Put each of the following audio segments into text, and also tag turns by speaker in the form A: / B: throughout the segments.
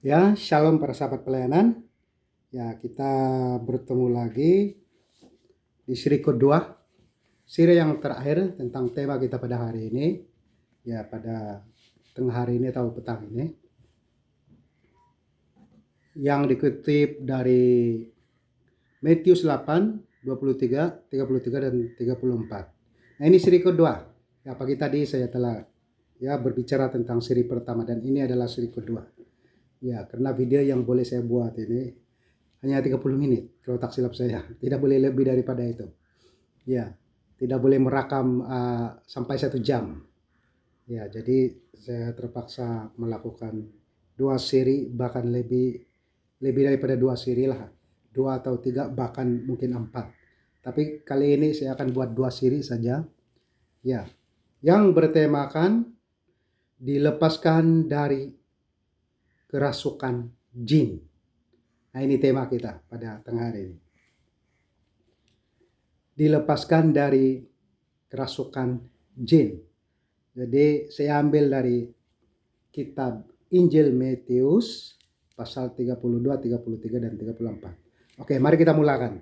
A: Ya, shalom para sahabat pelayanan. Ya, kita bertemu lagi di seri kedua, seri yang terakhir tentang tema kita pada hari ini. Ya, pada tengah hari ini atau petang ini. Yang dikutip dari Matius 8, 23, 33 dan 34. Nah, ini seri kedua. Ya, pagi tadi saya telah berbicara tentang seri pertama dan ini adalah seri kedua. Ya, karena video yang boleh saya buat ini hanya 30 menit kalau tak silap saya. Tidak boleh lebih daripada itu. Ya, tidak boleh merakam sampai 1 jam. Ya, jadi saya terpaksa melakukan 2 seri, bahkan lebih daripada 2 seri lah. 2 atau 3, bahkan mungkin 4. Tapi kali ini saya akan buat 2 seri saja. Ya, yang bertemakan dilepaskan dari kerasukan jin. Nah, ini tema kita pada tengah hari ini. Dilepaskan dari kerasukan jin. Jadi saya ambil dari kitab Injil Matius pasal 32, 33 dan 34. Oke, mari kita mulakan.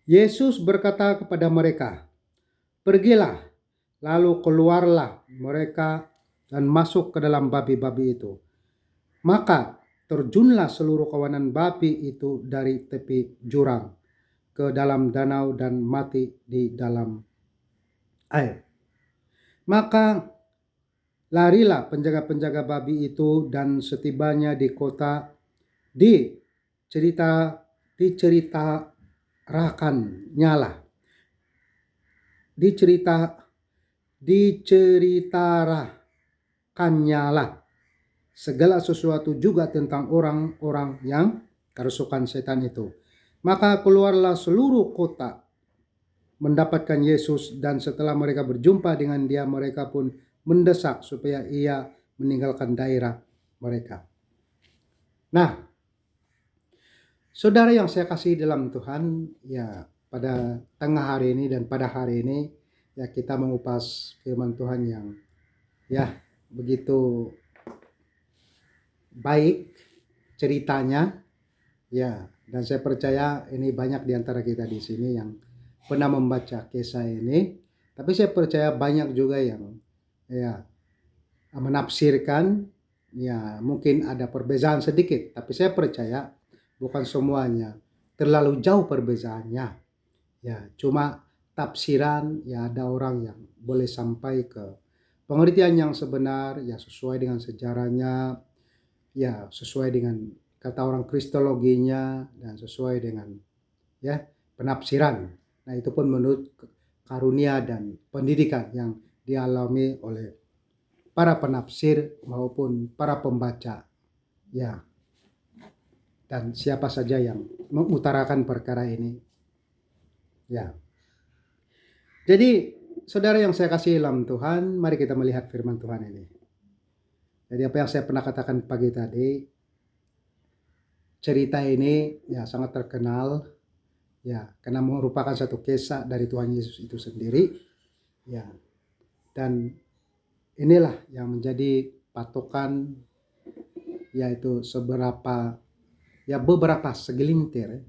A: Yesus berkata kepada mereka, "Pergilah, lalu keluarlah mereka dan masuk ke dalam babi-babi itu. Maka terjunlah seluruh kawanan babi itu dari tepi jurang ke dalam danau dan mati di dalam air. Maka larilah penjaga-penjaga babi itu dan setibanya di kota diceritakannya segala sesuatu juga tentang orang-orang yang kerasukan setan itu. Maka keluarlah seluruh kota mendapatkan Yesus, dan setelah mereka berjumpa dengan dia, mereka pun mendesak supaya ia meninggalkan daerah mereka." Nah, saudara yang saya kasih dalam Tuhan, ya pada tengah hari ini dan pada hari ini ya kita mengupas firman Tuhan yang ya begitu baik ceritanya, ya, dan saya percaya ini banyak di antara kita di sini yang pernah membaca kisah ini, tapi saya percaya banyak juga yang ya menafsirkan, ya mungkin ada perbedaan sedikit, tapi saya percaya bukan semuanya terlalu jauh perbedaannya. Ya, cuma tafsiran, ya ada orang yang boleh sampai ke pengertian yang sebenar, ya sesuai dengan sejarahnya, ya sesuai dengan kata orang kristologinya, dan sesuai dengan ya penafsiran. Nah, itu pun menurut karunia dan pendidikan yang dialami oleh para penafsir maupun para pembaca, ya, dan siapa saja yang mengutarakan perkara ini, ya. Jadi saudara yang saya kasih dalam Tuhan, mari kita melihat firman Tuhan ini. Jadi apa yang saya pernah katakan pagi tadi, cerita ini ya sangat terkenal, ya, karena merupakan satu kisah dari Tuhan Yesus itu sendiri, ya, dan inilah yang menjadi patokan, yaitu beberapa segelintir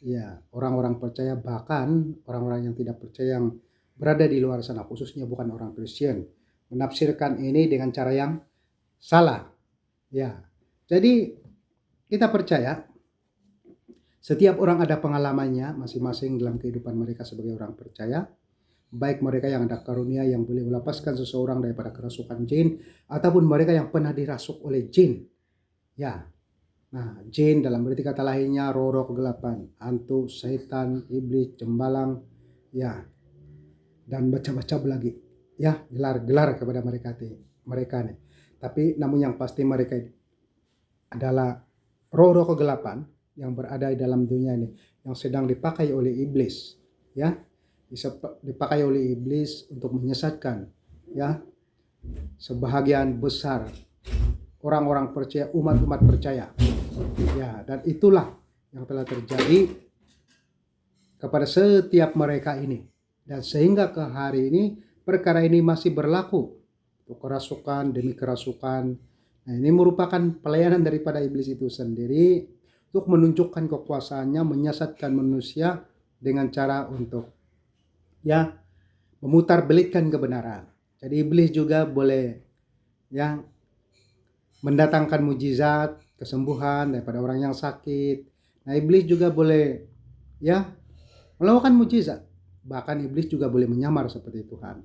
A: ya orang-orang percaya, bahkan orang-orang yang tidak percaya yang berada di luar sana, khususnya bukan orang Kristen, menafsirkan ini dengan cara yang salah. Ya, jadi kita percaya setiap orang ada pengalamannya masing-masing dalam kehidupan mereka sebagai orang percaya, baik mereka yang ada karunia yang boleh melepaskan seseorang daripada kerasukan jin, ataupun mereka yang pernah dirasuk oleh jin. Ya, nah, jin dalam arti kata lainnya roh-roh kegelapan, hantu, setan, iblis, cembalang, ya, dan macam-macam lagi, ya, gelar-gelar kepada mereka nih. Tapi namun yang pasti mereka adalah roh-roh kegelapan yang berada di dalam dunia ini, yang sedang dipakai oleh iblis, ya, dipakai oleh iblis untuk menyesatkan, ya, sebahagian besar orang-orang percaya, umat-umat percaya. Ya, dan itulah yang telah terjadi kepada setiap mereka ini. Dan sehingga ke hari ini perkara ini masih berlaku. untuk kerasukan demi kerasukan. Nah, ini merupakan pelayanan daripada iblis itu sendiri untuk menunjukkan kekuasaannya, menyesatkan manusia dengan cara untuk ya memutarbelitkan kebenaran. Jadi iblis juga boleh ya mendatangkan mujizat, kesembuhan daripada orang yang sakit. Nah, iblis juga boleh ya melakukan mujizat. Bahkan iblis juga boleh menyamar seperti Tuhan.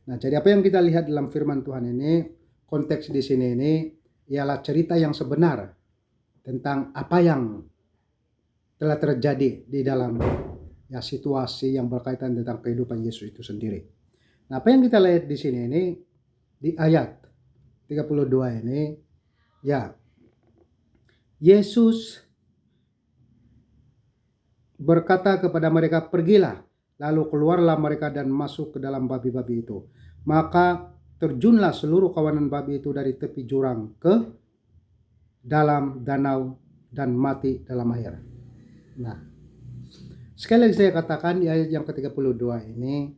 A: Nah, jadi apa yang kita lihat dalam firman Tuhan ini, konteks di sini ini ialah cerita yang sebenar tentang apa yang telah terjadi di dalam ya situasi yang berkaitan tentang kehidupan Yesus itu sendiri. Nah, apa yang kita lihat di sini ini di ayat 32 ini ya Yesus berkata kepada mereka, "Pergilah." Lalu keluarlah mereka dan masuk ke dalam babi-babi itu. Maka terjunlah seluruh kawanan babi itu dari tepi jurang ke dalam danau dan mati dalam air. Nah, sekali lagi saya katakan di ayat yang ke-32 ini,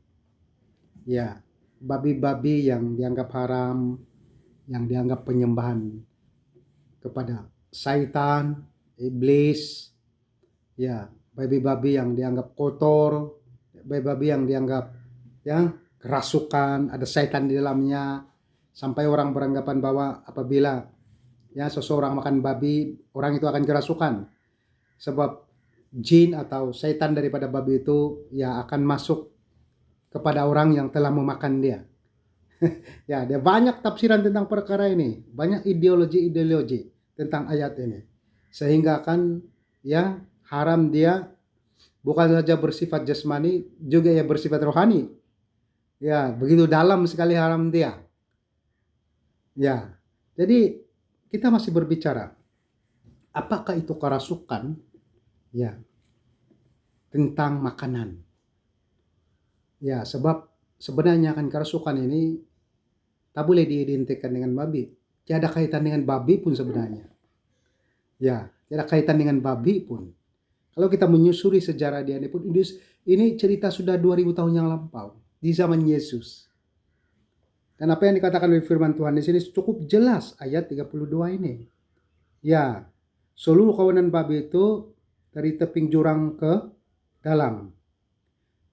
A: ya, babi-babi yang dianggap haram, yang dianggap penyembahan kepada Satan, iblis, ya, babi-babi yang dianggap kotor, babi-babi yang dianggap ya kerasukan, ada setan di dalamnya, sampai orang beranggapan bahwa apabila ya seseorang makan babi, orang itu akan kerasukan, sebab jin atau setan daripada babi itu ya akan masuk kepada orang yang telah memakan dia. Ya, ada banyak tafsiran tentang perkara ini, banyak ideologi tentang ayat ini, sehingga kan ya haram dia bukan saja bersifat jasmani, juga ya bersifat rohani. Ya, begitu dalam sekali haram dia. Ya, jadi kita masih berbicara, apakah itu kerasukan? Ya, tentang makanan. Ya, sebab sebenarnya kan kerasukan ini tak boleh diidentikan dengan babi. Tiada kaitan dengan babi pun sebenarnya. Ya, tiada kaitan dengan babi pun. Kalau kita menyusuri sejarah dia ini pun, ini cerita sudah 2000 tahun yang lampau, di zaman Yesus. Dan apa yang dikatakan oleh firman Tuhan di sini cukup jelas ayat 32 ini. Ya, seluruh kawanan babi itu dari teping jurang ke dalam.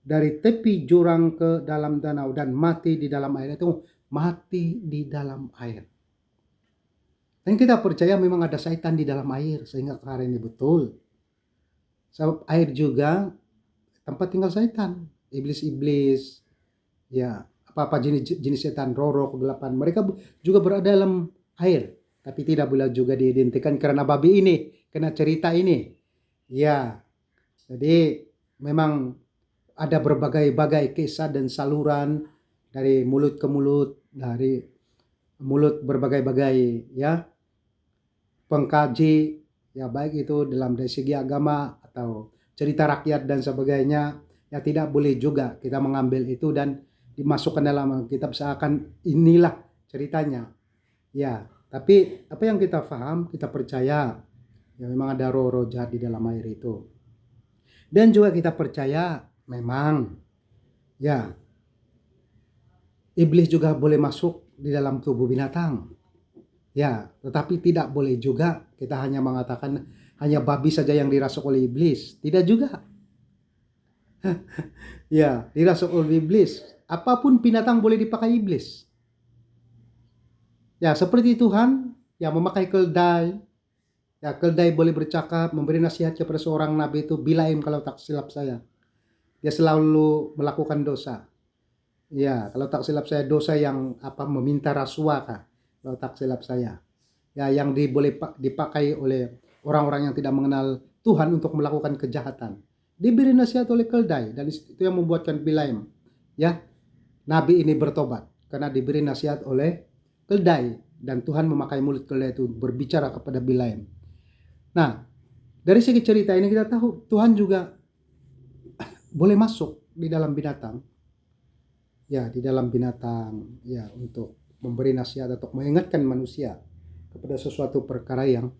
A: Dari tepi jurang ke dalam danau dan mati di dalam air. Itu mati di dalam air. Dan kita percaya memang ada setan di dalam air, sehingga hari ini betul. Sebab air juga tempat tinggal setan, iblis-iblis, ya apa-apa jenis setan, roh-roh kegelapan, mereka juga berada dalam air, tapi tidak boleh juga diidentikan karena babi ini, karena cerita ini. Ya, jadi memang ada berbagai-bagai kisah dan saluran dari mulut ke mulut, dari mulut berbagai-bagai ya pengkaji, ya baik itu dalam dari segi agama atau cerita rakyat dan sebagainya, ya tidak boleh juga kita mengambil itu dan dimasukkan dalam kitab seakan inilah ceritanya. Ya, tapi apa yang kita paham, kita percaya ya memang ada roh-roh jahat di dalam air itu. Dan juga kita percaya memang ya iblis juga boleh masuk di dalam tubuh binatang. Ya, tetapi tidak boleh juga kita hanya mengatakan hanya babi saja yang dirasuk oleh iblis. Tidak juga. Ya, dirasuk oleh iblis. Apapun binatang boleh dipakai iblis. Ya, seperti Tuhan yang memakai keldai. Ya, keldai boleh bercakap, memberi nasihat kepada seorang nabi itu, Bilaim kalau tak silap saya. Dia selalu melakukan dosa. Ya, kalau tak silap saya dosa yang meminta rasuah kah? Kalau tak silap saya. Ya, yang boleh dipakai oleh orang-orang yang tidak mengenal Tuhan untuk melakukan kejahatan. Diberi nasihat oleh keldai dan itu yang membuatkan Bilaim. Ya, nabi ini bertobat karena diberi nasihat oleh keldai dan Tuhan memakai mulut keldai itu berbicara kepada Bilaim. Nah, dari segi cerita ini kita tahu Tuhan juga boleh masuk di dalam binatang. Ya, di dalam binatang ya untuk memberi nasihat atau mengingatkan manusia kepada sesuatu perkara yang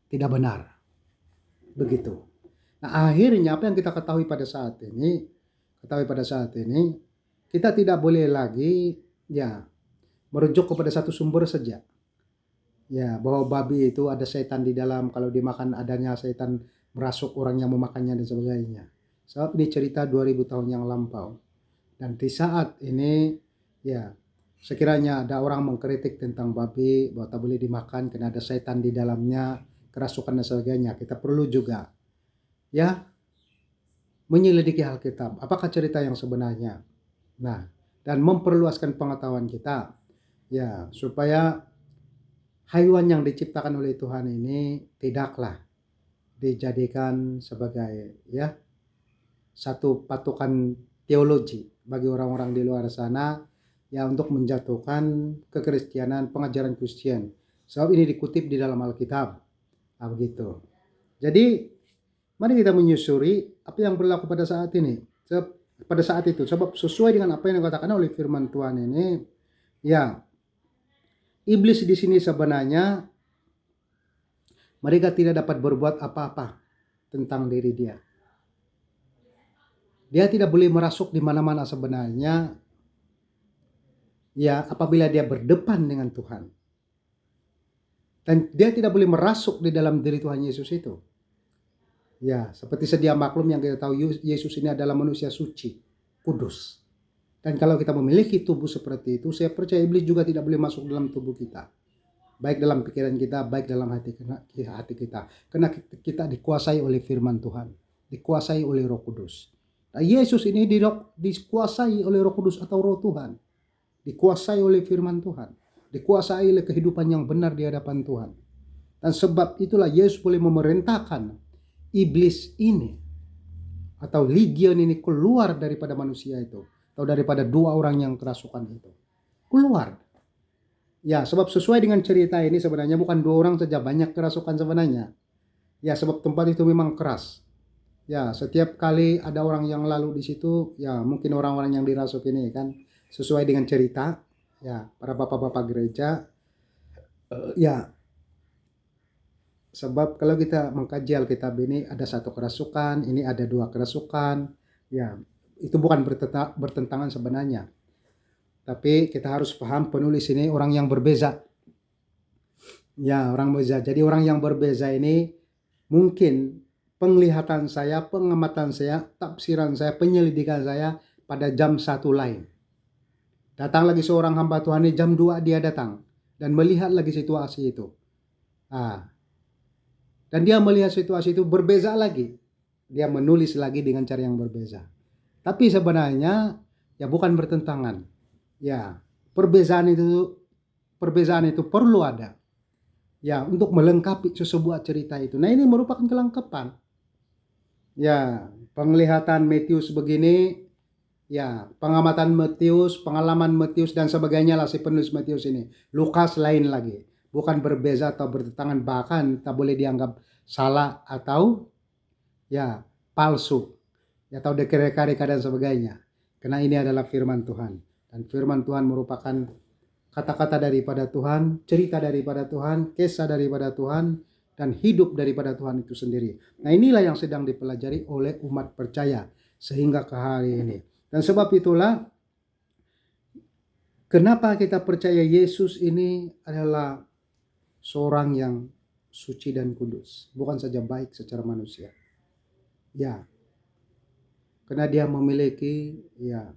A: tidak benar. Begitu. Nah, akhirnya apa yang kita ketahui pada saat ini, kita tidak boleh lagi ya merujuk kepada satu sumber saja. Ya, bahwa babi itu ada setan di dalam, kalau dimakan adanya setan merasuk orang yang memakannya dan sebagainya. Sebab ini cerita 2000 tahun yang lampau. Dan di saat ini, ya, sekiranya ada orang mengkritik tentang babi, bahwa tak boleh dimakan karena ada setan di dalamnya, kerasukan dan sebagainya, kita perlu juga, ya, menyelidiki Alkitab. Apakah cerita yang sebenarnya? Nah, dan memperluaskan pengetahuan kita, ya, supaya haywan yang diciptakan oleh Tuhan ini tidaklah dijadikan sebagai, ya, satu patokan teologi bagi orang-orang di luar sana, ya, untuk menjatuhkan kekristianan, pengajaran Kristen. Sebab ini dikutip di dalam Alkitab. Nah, begitu. Jadi mari kita menyusuri apa yang berlaku pada saat ini. Pada saat itu, sebab sesuai dengan apa yang dikatakan oleh firman Tuhan ini, ya, iblis di sini sebenarnya mereka tidak dapat berbuat apa-apa tentang diri dia. Dia tidak boleh merasuk di mana-mana sebenarnya, ya, apabila dia berdepan dengan Tuhan. Dan dia tidak boleh merasuk di dalam diri Tuhan Yesus itu. Ya, seperti sedia maklum yang kita tahu, Yesus ini adalah manusia suci, kudus. Dan kalau kita memiliki tubuh seperti itu, saya percaya iblis juga tidak boleh masuk dalam tubuh kita. Baik dalam pikiran kita, baik dalam hati kita. Karena kita dikuasai oleh firman Tuhan, dikuasai oleh Roh Kudus. Nah, Yesus ini dikuasai oleh Roh Kudus atau Roh Tuhan. Dikuasai oleh firman Tuhan. Dikuasai oleh kehidupan yang benar di hadapan Tuhan. Dan sebab itulah Yesus boleh memerintahkan iblis ini atau legion ini keluar daripada manusia itu, atau daripada dua orang yang kerasukan itu. Keluar. Ya, sebab sesuai dengan cerita ini sebenarnya bukan dua orang saja, banyak kerasukan sebenarnya. Ya, sebab tempat itu memang keras. Ya, setiap kali ada orang yang lalu di situ, ya mungkin orang-orang yang dirasuk ini kan sesuai dengan cerita, ya, para bapak-bapak gereja, ya, sebab kalau kita mengkaji Alkitab ini ada satu kerasukan, ini ada dua kerasukan, ya, itu bukan bertentangan sebenarnya. Tapi kita harus paham penulis ini orang yang berbeza. Ya, orang berbeza. Jadi orang yang berbeza ini mungkin penglihatan saya, pengamatan saya, tafsiran saya, penyelidikan saya pada jam 1 lain. Datang lagi seorang hamba Tuhan ini jam 2 dia datang dan melihat lagi situasi itu. Dan dia melihat situasi itu berbeza lagi. Dia menulis lagi dengan cara yang berbeza. Tapi sebenarnya ya bukan bertentangan. Ya, perbezaan itu perlu ada. Ya, untuk melengkapi sebuah cerita itu. Nah, ini merupakan kelengkapan. Ya, penglihatan Matius begini, ya, pengamatan Matius, pengalaman Matius dan sebagainya lah si penulis Matius ini. Lukas lain lagi. Bukan berbeza atau bertentangan, bahkan tak boleh dianggap salah atau ya palsu, ya, atau dekreka dan sebagainya. Karena ini adalah firman Tuhan. Dan firman Tuhan merupakan kata-kata daripada Tuhan, cerita daripada Tuhan, kisah daripada Tuhan, dan hidup daripada Tuhan itu sendiri. Nah, inilah yang sedang dipelajari oleh umat percaya sehingga ke hari ini. Dan sebab itulah kenapa kita percaya Yesus ini adalah seorang yang suci dan kudus, bukan saja baik secara manusia. Ya, karena dia memiliki ya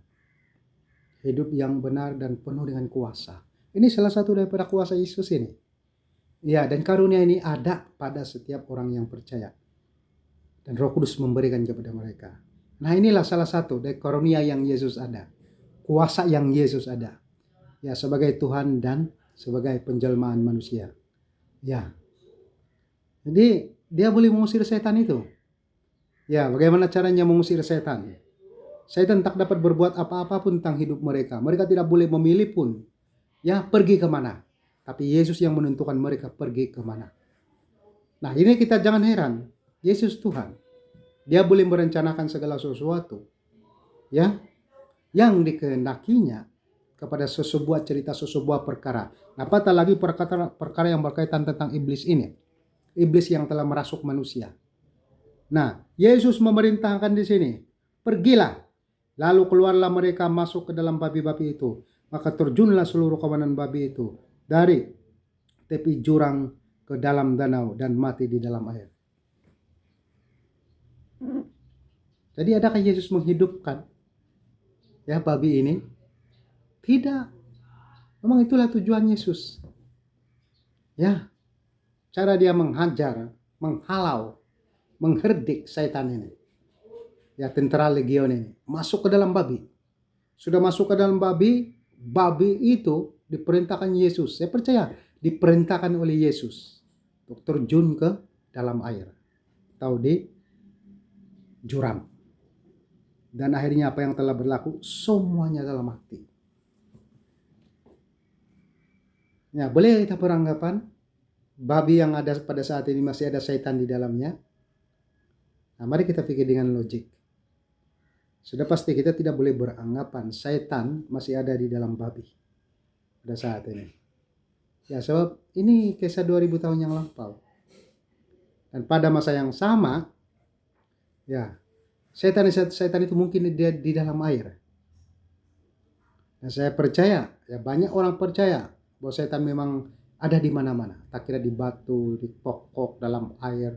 A: hidup yang benar dan penuh dengan kuasa. Ini salah satu daripada kuasa Yesus ini. Ya, dan karunia ini ada pada setiap orang yang percaya. Dan Roh Kudus memberikan kepada mereka. Nah, inilah salah satu dari karunia yang Yesus ada. Kuasa yang Yesus ada. Ya, sebagai Tuhan dan sebagai penjelmaan manusia. Ya. Jadi dia boleh mengusir setan itu. Ya, bagaimana caranya mengusir setan? Setan tak dapat berbuat apa-apa pun tentang hidup mereka. Mereka tidak boleh memilih pun. Ya, pergi kemana. Tapi Yesus yang menentukan mereka pergi kemana. Nah, ini kita jangan heran. Yesus Tuhan. Dia boleh merencanakan segala sesuatu. Ya, yang dikehendakinya kepada sesebuah cerita, sesebuah perkara. Apatah lagi perkara yang berkaitan tentang iblis ini. Iblis yang telah merasuk manusia. Nah, Yesus memerintahkan di sini, pergilah. Lalu keluarlah mereka masuk ke dalam babi-babi itu. Maka terjunlah seluruh kawanan babi itu dari tepi jurang ke dalam danau dan mati di dalam air. Jadi adakah Yesus menghidupkan ya babi ini? Tidak. Memang itulah tujuan Yesus. Ya, cara dia menghajar, menghalau, mengherdik setan ini. Ya, tentara legion ini masuk ke dalam babi. Sudah masuk ke dalam babi, babi itu diperintahkan Yesus. Saya percaya diperintahkan oleh Yesus untuk terjun ke dalam air atau di jurang. Dan akhirnya apa yang telah berlaku? Semuanya telah mati. Ya, boleh kita beranggapan babi yang ada pada saat ini masih ada setan di dalamnya. Nah, mari kita pikir dengan logik. Sudah pasti kita tidak boleh beranggapan setan masih ada di dalam babi pada saat ini. Ya, sebab ini kisah 2000 tahun yang lampau. Dan pada masa yang sama, ya, setan itu mungkin di dalam air. Dan saya percaya, ya banyak orang percaya bahwa setan memang ada di mana-mana. Tak kira di batu, di pokok, dalam air.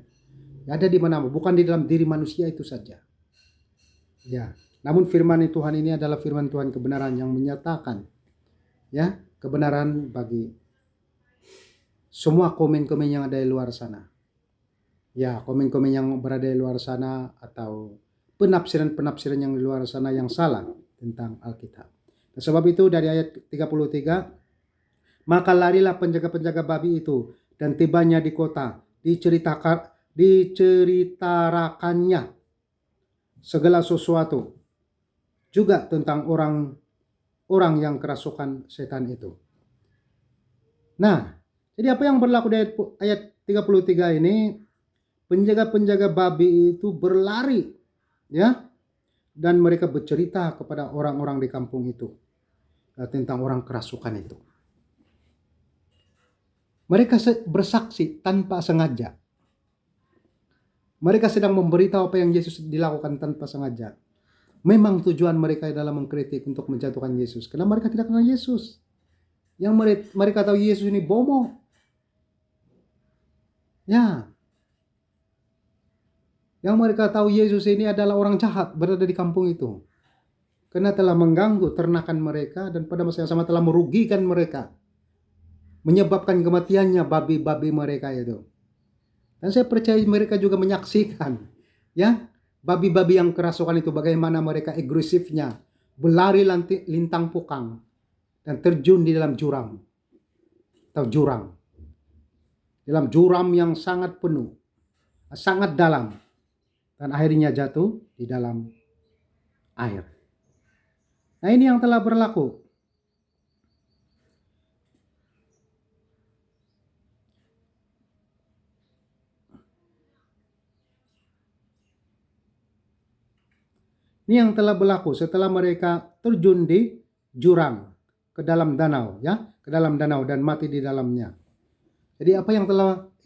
A: Ya, ada di mana-mana, bukan di dalam diri manusia itu saja. Ya, namun firman Tuhan ini adalah firman Tuhan kebenaran yang menyatakan ya, kebenaran bagi semua komen-komen yang ada di luar sana. Ya, komen-komen yang berada di luar sana atau penafsiran-penafsiran yang di luar sana yang salah tentang Alkitab. Nah, sebab itu dari ayat 33, maka larilah penjaga-penjaga babi itu dan tibanya di kota, diceritakannya segala sesuatu juga tentang orang yang kerasukan setan itu. Nah, jadi apa yang berlaku di ayat 33 ini? Penjaga-penjaga babi itu berlari, ya, dan mereka bercerita kepada orang-orang di kampung itu tentang orang kerasukan itu. Mereka bersaksi tanpa sengaja. Mereka sedang memberitahu apa yang Yesus dilakukan tanpa sengaja. Memang tujuan mereka adalah mengkritik untuk menjatuhkan Yesus, karena mereka tidak kenal Yesus. Yang mereka tahu Yesus ini bomo. Ya. Yang mereka tahu Yesus ini adalah orang jahat berada di kampung itu. Karena telah mengganggu ternakan mereka dan pada masa yang sama telah merugikan mereka. Menyebabkan kematiannya babi-babi mereka itu. Dan saya percaya mereka juga menyaksikan ya, babi-babi yang kerasukan itu bagaimana mereka agresifnya berlari lintang pukang dan terjun di dalam jurang atau jurang. Dalam jurang yang sangat penuh, sangat dalam. Dan akhirnya jatuh di dalam air. Nah, ini yang telah berlaku. Ini yang telah berlaku setelah mereka terjun di jurang ke dalam danau, ya, ke dalam danau dan mati di dalamnya. Jadi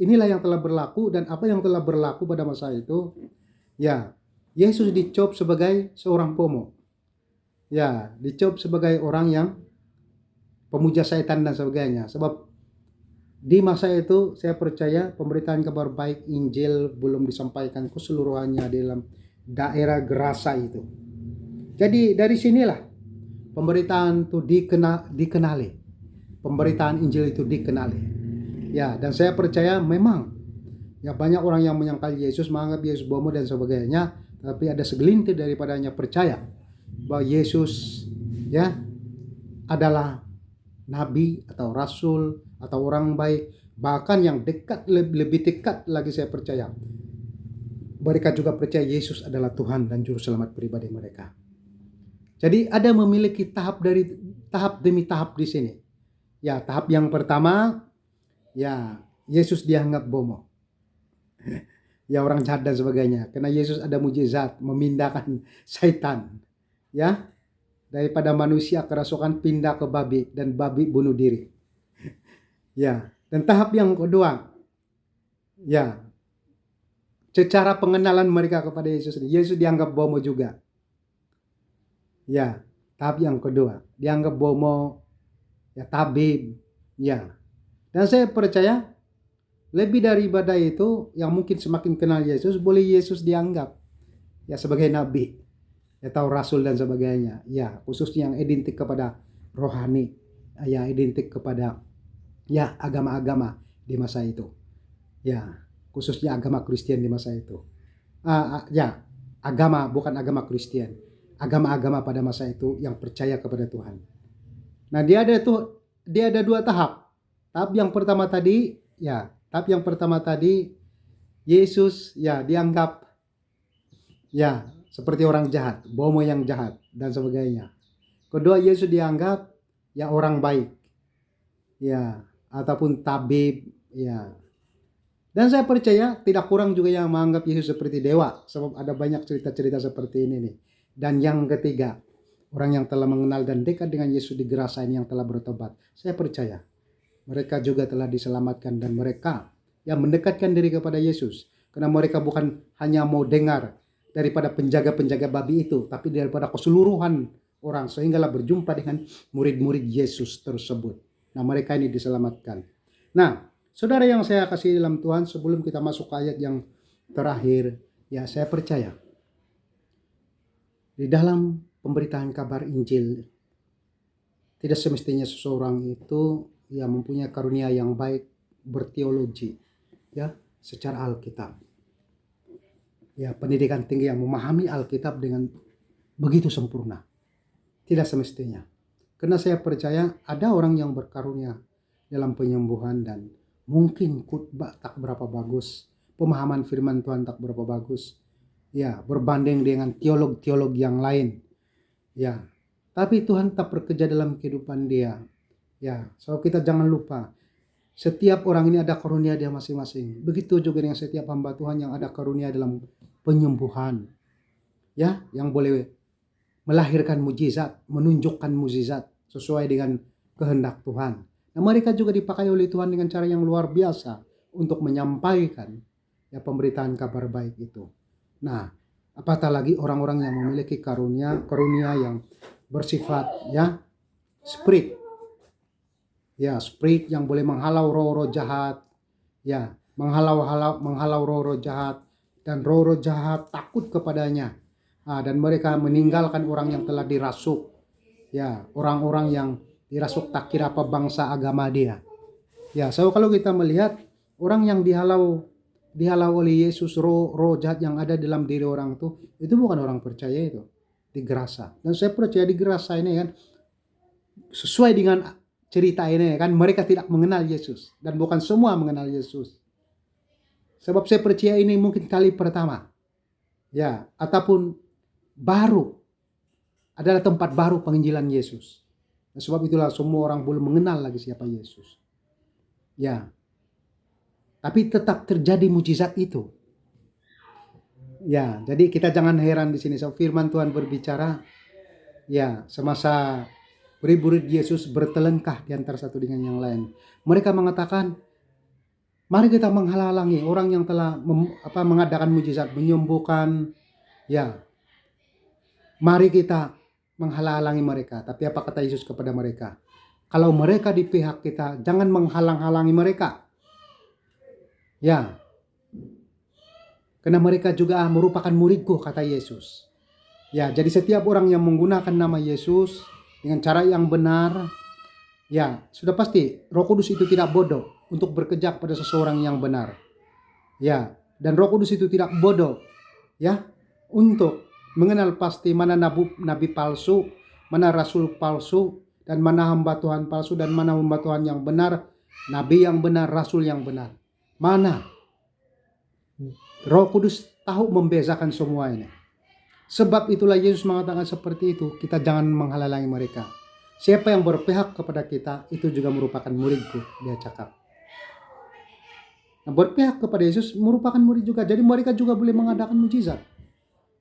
A: inilah yang telah berlaku, dan apa yang telah berlaku pada masa itu, ya, Yesus dicop sebagai seorang pomo. Ya, dicop sebagai orang yang pemuja setan dan sebagainya. Sebab di masa itu saya percaya pemberitaan kabar baik Injil belum disampaikan keseluruhannya dalam daerah Gerasa itu. Jadi dari sinilah pemberitaan itu dikenali. Pemberitaan Injil itu dikenali. Ya, dan saya percaya memang ya banyak orang yang menyangkal Yesus, menganggap Yesus bomo dan sebagainya, tapi ada segelintir daripadanya percaya bahwa Yesus ya adalah nabi atau rasul atau orang baik, bahkan yang dekat, lebih dekat lagi saya percaya mereka juga percaya Yesus adalah Tuhan dan juru selamat pribadi mereka. Jadi ada memiliki tahap demi tahap di sini. Ya, tahap yang pertama ya Yesus dianggap bomo. Ya, orang jahat dan sebagainya. Karena Yesus ada mujizat memindahkan setan. Ya, daripada manusia kerasukan pindah ke babi dan babi bunuh diri. Ya, dan tahap yang kedua, ya, secara pengenalan mereka kepada Yesus, Yesus dianggap bomo juga. Ya, Tahap yang kedua, dianggap bomo, ya tabib, ya. Dan saya percaya lebih daripada itu, yang mungkin semakin kenal Yesus, boleh Yesus dianggap ya sebagai nabi, ya tahu rasul dan sebagainya. Ya, khususnya yang identik kepada rohani, ya identik kepada ya agama-agama di masa itu. Ya, khususnya agama Kristen di masa itu. Ya, agama bukan agama Kristen. Agama-agama pada masa itu yang percaya kepada Tuhan. Nah, dia ada dua tahap. Tahap yang pertama tadi, Yesus ya dianggap ya seperti orang jahat, bomo yang jahat dan sebagainya. Kedua, Yesus dianggap ya orang baik. Ya, ataupun tabib, ya. Dan saya percaya tidak kurang juga yang menganggap Yesus seperti dewa, sebab ada banyak cerita-cerita seperti ini nih. Dan yang ketiga, orang yang telah mengenal dan dekat dengan Yesus di Gerasa ini yang telah bertobat. Saya percaya mereka juga telah diselamatkan dan mereka yang mendekatkan diri kepada Yesus. Karena mereka bukan hanya mau dengar daripada penjaga-penjaga babi itu, tapi daripada keseluruhan orang, sehinggalah berjumpa dengan murid-murid Yesus tersebut. Nah, mereka ini diselamatkan. Nah, saudara yang saya kasih dalam Tuhan, sebelum kita masuk ke ayat yang terakhir, ya saya percaya di dalam pemberitaan kabar Injil, tidak semestinya seseorang itu ya mempunyai karunia yang baik berteologi, ya secara Alkitab. Ya, pendidikan tinggi yang memahami Alkitab dengan begitu sempurna. Tidak semestinya. Karena saya percaya ada orang yang berkarunia dalam penyembuhan dan mungkin khotbah tak berapa bagus, pemahaman firman Tuhan tak berapa bagus. Ya, berbanding dengan teolog-teolog yang lain. Ya, tapi Tuhan tak bekerja dalam kehidupan dia. Ya, so kita jangan lupa, setiap orang ini ada karunia dia masing-masing. Begitu juga dengan setiap hamba Tuhan yang ada karunia dalam penyembuhan. Ya, yang boleh melahirkan mujizat, menunjukkan mujizat sesuai dengan kehendak Tuhan. Nah, mereka juga dipakai oleh Tuhan dengan cara yang luar biasa untuk menyampaikan ya pemberitaan kabar baik itu. Nah, apatah lagi orang-orang yang memiliki karunia yang bersifat ya spirit. Ya, spirit yang boleh menghalau roh-roh jahat. Ya, menghalau roh-roh jahat dan roh-roh jahat takut kepadanya. Dan mereka meninggalkan orang yang telah dirasuk. Ya, orang-orang yang dirasuk tak kira apa bangsa agama dia. Ya, so kalau kita melihat orang yang dihalau oleh Yesus, roh jahat yang ada dalam diri orang itu bukan orang percaya itu. Di Gerasa. Dan saya percaya di Gerasa ini kan sesuai dengan cerita ini kan mereka tidak mengenal Yesus dan bukan semua mengenal Yesus. Sebab saya percaya ini mungkin kali pertama. Ya, ataupun baru adalah tempat baru penginjilan Yesus. Nah, sebab itulah semua orang belum mengenal lagi siapa Yesus. Ya. Tapi tetap terjadi mujizat itu. Ya, jadi kita jangan heran di sini. So, firman Tuhan berbicara ya, semasa murid-murid Yesus bertelengkah di antara satu dengan yang lain. Mereka mengatakan, mari kita menghalangi orang yang telah mengadakan mujizat, menyembuhkan. Ya, mari kita menghalang-halangi mereka. Tapi apa kata Yesus kepada mereka? Kalau mereka di pihak kita, jangan menghalang-halangi mereka. Ya, karena mereka juga merupakan muridku, kata Yesus. Ya, jadi setiap orang yang menggunakan nama Yesus dengan cara yang benar, ya sudah pasti Roh Kudus itu tidak bodoh untuk bekerja pada seseorang yang benar. Ya, dan Roh Kudus itu tidak bodoh ya untuk mengenal pasti mana nabi palsu, mana rasul palsu, dan mana hamba Tuhan palsu, dan mana hamba Tuhan yang benar, nabi yang benar, rasul yang benar. Mana? Roh Kudus tahu membezakan semua ini. Sebab itulah Yesus mengatakan seperti itu, kita jangan menghalangi mereka. Siapa yang berpihak kepada kita, itu juga merupakan muridku, dia cakap. Nah, berpihak kepada Yesus merupakan murid juga. Jadi mereka juga boleh mengadakan mujizat.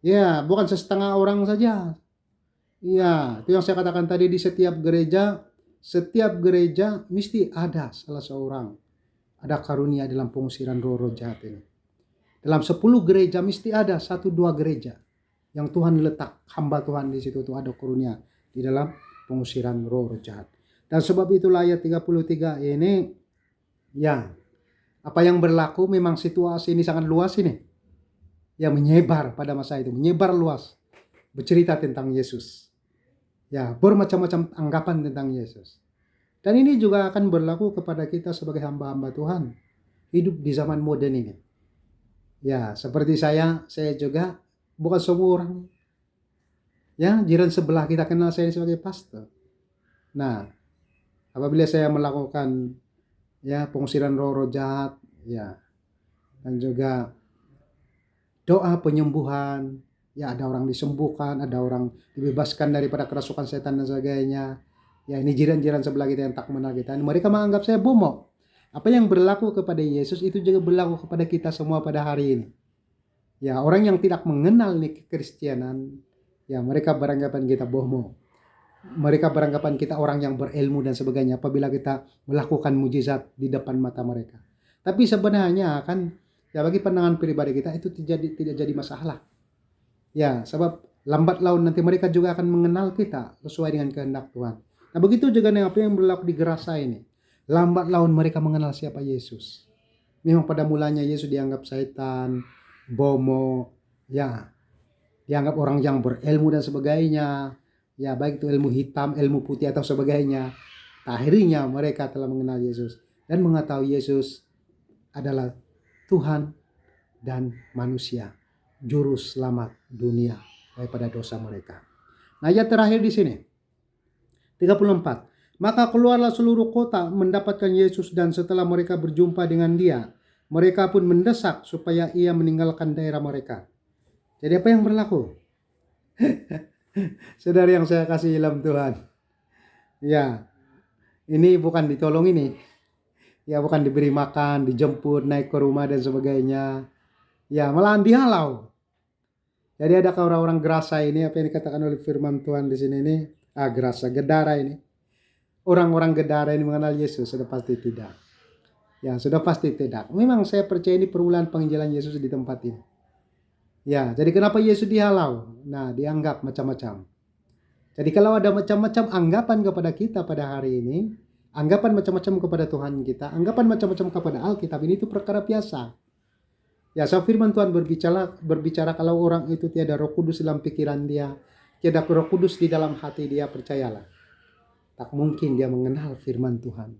A: Ya, bukan setengah orang saja. Ya, itu yang saya katakan tadi, di setiap gereja mesti ada salah seorang. Ada karunia dalam pengusiran roh-roh jahat ini. Dalam 10 gereja mesti ada 1-2 gereja yang Tuhan letak hamba Tuhan di situ tuh ada karunia di dalam pengusiran roh jahat. Dan sebab itulah ayat 33 ini, ya, apa yang berlaku memang situasi ini sangat luas ini. Ya, menyebar pada masa itu, menyebar luas. Bercerita tentang Yesus. Ya, bermacam-macam anggapan tentang Yesus. Dan ini juga akan berlaku kepada kita sebagai hamba-hamba Tuhan. Hidup di zaman modern ini. Ya, seperti saya juga bukan semua orang. Ya, jiran sebelah kita kenal saya sebagai pastor. Nah, apabila saya melakukan pengusiran roh jahat, ya, dan juga doa penyembuhan, ya, ada orang disembuhkan, ada orang dibebaskan daripada kerasukan setan dan sebagainya. Ya, ini jiran-jiran sebelah kita yang tak mengenal kita. Mereka menganggap saya bomo. Apa yang berlaku kepada Yesus itu juga berlaku kepada kita semua pada hari ini. Ya, orang yang tidak mengenal nih kekristenan, ya, mereka beranggapan kita bomo. Mereka beranggapan kita orang yang berilmu dan sebagainya apabila kita melakukan mujizat di depan mata mereka. Tapi sebenarnya kan, ya, bagi pandangan pribadi kita itu tidak jadi masalah. Ya, sebab lambat laun nanti mereka juga akan mengenal kita sesuai dengan kehendak Tuhan. Nah, begitu juga dengan apa yang berlaku di Gerasa ini. Lambat laun mereka mengenal siapa Yesus. Memang pada mulanya Yesus dianggap setan, bomo, ya, dianggap orang yang berilmu dan sebagainya. Ya, baik itu ilmu hitam, ilmu putih atau sebagainya. Akhirnya mereka telah mengenal Yesus dan mengetahui Yesus adalah Tuhan dan manusia, juru selamat dunia daripada dosa mereka. Nah, ayat terakhir di sini 34. Maka keluarlah seluruh kota mendapatkan Yesus, dan setelah mereka berjumpa dengan dia, mereka pun mendesak supaya ia meninggalkan daerah mereka. Jadi apa yang berlaku? Saudara yang saya kasih dalam Tuhan. Ya, ini bukan ditolong ini. Ya, bukan diberi makan, dijemput, naik ke rumah dan sebagainya. Ya, malahan dihalau. Jadi adakah orang-orang Gerasa ini, apa yang dikatakan oleh firman Tuhan di sini ini? Gerasa, Gedara ini. Orang-orang Gedara ini mengenal Yesus? Sudah pasti tidak. Ya, sudah pasti tidak. Memang saya percaya ini permulaan penginjilan Yesus di tempat ini. Ya, jadi kenapa Yesus dihalau? Nah, dianggap macam-macam. Jadi kalau ada macam-macam anggapan kepada kita pada hari ini, anggapan macam-macam kepada Tuhan kita, anggapan macam-macam kepada Alkitab, ini itu perkara biasa. Ya, so firman Tuhan berbicara kalau orang itu tiada Roh Kudus dalam pikiran dia, tiada Roh Kudus di dalam hati dia, percayalah, tak mungkin dia mengenal firman Tuhan.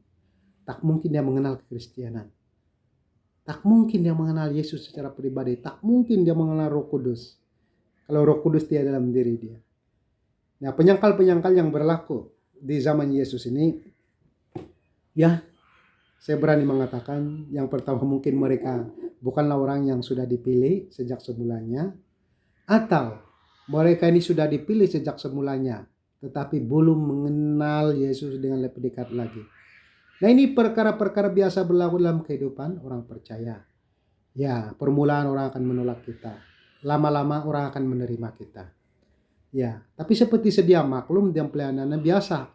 A: Tak mungkin dia mengenal kekristenan. Tak mungkin dia mengenal Yesus secara pribadi. Tak mungkin dia mengenal Roh Kudus. Kalau Roh Kudus tiada dalam diri dia. Nah, penyangkal-penyangkal yang berlaku di zaman Yesus ini, ya, saya berani mengatakan yang pertama mungkin mereka bukanlah orang yang sudah dipilih sejak semulanya, atau mereka ini sudah dipilih sejak semulanya tetapi belum mengenal Yesus dengan lebih dekat lagi. Nah, ini perkara-perkara biasa berlaku dalam kehidupan orang percaya. Ya, permulaan orang akan menolak kita. Lama-lama orang akan menerima kita. Ya, tapi seperti sedia maklum dalam pelayanan biasa.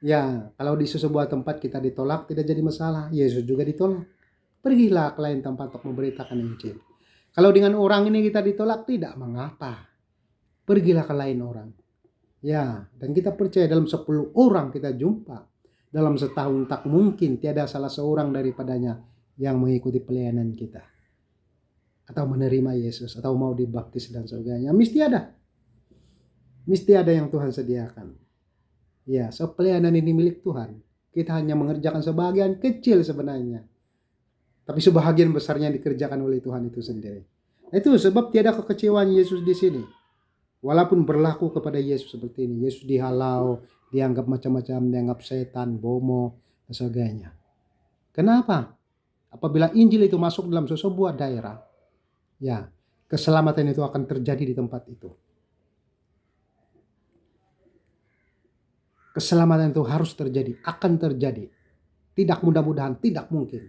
A: Ya, kalau di sebuah tempat kita ditolak tidak jadi masalah. Yesus juga ditolak. Pergilah ke lain tempat untuk memberitakan Injil. Kalau dengan orang ini kita ditolak, tidak mengapa. Pergilah ke lain orang. Ya, dan kita percaya dalam 10 orang kita jumpa, dalam setahun tak mungkin tiada salah seorang daripadanya yang mengikuti pelayanan kita. Atau menerima Yesus, atau mau dibaptis dan sebagainya. Mesti ada. Mesti ada yang Tuhan sediakan. Ya, so pelayanan ini milik Tuhan. Kita hanya mengerjakan sebagian kecil sebenarnya. Tapi sebahagian besarnya dikerjakan oleh Tuhan itu sendiri. Itu sebab tiada kekecewaan Yesus di sini. Walaupun berlaku kepada Yesus seperti ini. Yesus dihalau, dianggap macam-macam, dianggap setan, bomo, dan sebagainya. Kenapa? Apabila Injil itu masuk dalam sebuah daerah, ya, keselamatan itu akan terjadi di tempat itu. Keselamatan itu harus terjadi, akan terjadi. Tidak mudah-mudahan, tidak mungkin.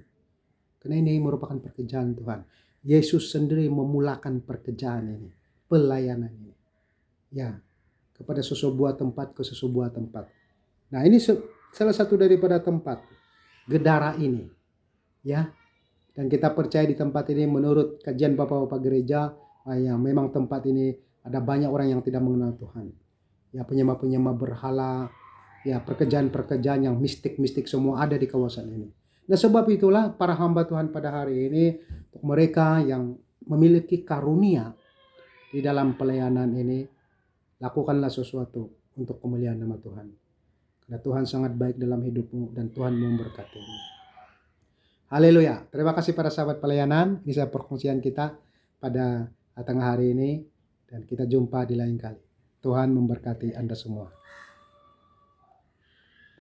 A: Karena ini merupakan pekerjaan Tuhan. Yesus sendiri memulakan pekerjaan ini, pelayanan ini. Ya, kepada sesebuah tempat ke sesebuah tempat. Nah, ini salah satu daripada tempat Gedara ini. Ya. Dan kita percaya di tempat ini menurut kajian Bapak-bapak gereja, ya, memang tempat ini ada banyak orang yang tidak mengenal Tuhan. ya penyembah-penyembah berhala, ya pekerjaan-pekerjaan yang mistik-mistik semua ada di kawasan ini. Nah sebab itulah para hamba Tuhan pada hari ini, untuk mereka yang memiliki karunia di dalam pelayanan ini, lakukanlah sesuatu untuk kemuliaan nama Tuhan. Karena Tuhan sangat baik dalam hidupmu dan Tuhan memberkatimu. Haleluya. Terima kasih para sahabat pelayanan. Ini saya perkongsian kita pada tengah hari ini. Dan kita jumpa di lain kali. Tuhan memberkati Anda semua.